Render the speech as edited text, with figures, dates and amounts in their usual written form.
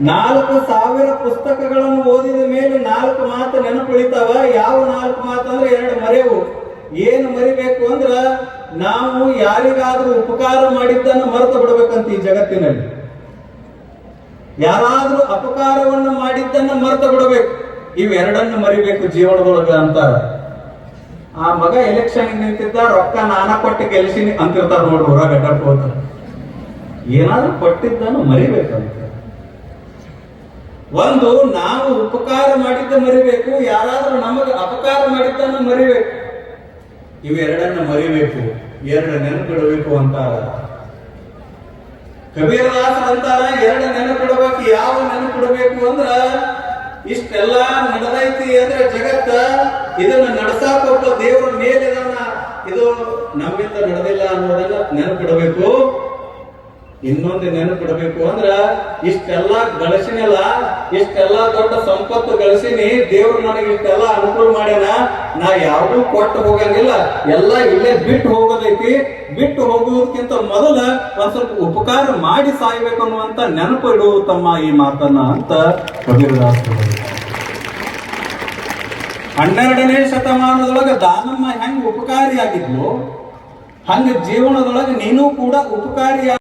4,000 ಪುಸ್ತಕಗಳನ್ನು ಓದಿದ ಮೇಲೆ 4 ಮಾತು ನೆನಪುಳಿತಾವ. ಯಾವ 4 ಮಾತು ಅಂದ್ರೆ 2 ಮರೆವು. ಏನು ಮರಿಬೇಕು ಅಂದ್ರ ನಾವು ಯಾರಿಗಾದ್ರೂ ಉಪಕಾರ ಮಾಡಿದ್ದನ್ನು ಮರೆತು ಬಿಡ್ಬೇಕಂತ ಈ ಜಗತ್ತಿನಲ್ಲಿ. ಯಾರಾದ್ರೂ ಅಪಕಾರವನ್ನು ಮಾಡಿದ್ದನ್ನು ಮರೆತು ಬಿಡಬೇಕು. ಇವೆರಡನ್ನು ಮರಿಬೇಕು ಜೀವನದೊಳಗ ಅಂತಾರ. ಆ ಮಗ ಎಲೆಕ್ಷನ್ ನಿಂತಿದ್ದ, ರೊಕ್ಕ ನಾನಾ ಕೊಟ್ಟು ಗೆಲ್ಸಿನಿ ಅಂತಿರ್ತಾರ ನೋಡ್ರಿ, ಹೊರಗೆ ಅಡ್ಡಾಡ್ಕೋತ. ಏನಾದ್ರೂ ಕೊಟ್ಟಿದ್ದನ್ನು ಮರಿಬೇಕಂತ. ಒಂದು, ನಾವು ಉಪಕಾರ ಮಾಡಿದ್ದ ಮರಿಬೇಕು, ಯಾರಾದ್ರೂ ನಮಗೆ ಅಪಕಾರ ಮಾಡಿದ್ದನ್ನು ಮರಿಬೇಕು. ಇವೆರಡನ್ನು ಮರಿಬೇಕು, 2 ನೆನಪಿಡಬೇಕು ಅಂತಾರ. ಕಬೀರದಾಸ ಅಂತಾರ 2 ನೆನಪಿಡಬೇಕು. ಯಾವ ನೆನಪಿಡಬೇಕು ಅಂದ್ರ, ಇಷ್ಟೆಲ್ಲ ನಡೆದೈತಿ ಅಂದ್ರೆ ಜಗತ್ತ, ಇದನ್ನ ನಡ್ಸಾಕೊಬ್ಬ ದೇವರ ಮೇಲೆ ಇದು ನಮ್ಮಿಂದ ನಡೆದಿಲ್ಲ ಅನ್ನೋದನ್ನ ನೆನಪಿಡಬೇಕು. ಇನ್ನೊಂದು ನೆನಪಿಡಬೇಕು ಅಂದ್ರ, ಇಷ್ಟೆಲ್ಲ ಗಳಿಸಿನಲ್ಲ, ಇಷ್ಟೆಲ್ಲ ದೊಡ್ಡ ಸಂಪತ್ತು ಗಳಿಸಿನಿ, ದೇವ್ರು ನನಗೆ ಇಷ್ಟೆಲ್ಲ ಅನುಕೂಲ ಮಾಡ್ಯಾನ, ನಾ ಯಾವ್ದೂ ಕೊಟ್ಟು ಹೋಗಂಗಿಲ್ಲ, ಎಲ್ಲ ಇಲ್ಲೇ ಬಿಟ್ಟು ಹೋಗೋದೈತಿ. ಬಿಟ್ಟು ಹೋಗುವುದಕ್ಕಿಂತ ಮೊದಲ ಒಂದ್ ಸ್ವಲ್ಪ ಉಪಕಾರ ಮಾಡಿ ಸಾಯ್ಬೇಕು ಅನ್ನುವಂತ ನೆನಪು ಇಡು ತಮ್ಮ ಈ ಮಾತನ್ನ ಅಂತ ಕಬೀರದಾಸ. 12ನೇ ಶತಮಾನದೊಳಗೆ ದಾನಮ್ಮ ಹೆಂಗ್ ಉಪಕಾರಿಯಾಗಿದ್ಲು, ಹಂಗ ಜೀವನದೊಳಗೆ ನೀನು ಕೂಡ ಉಪಕಾರಿಯಾಗಿ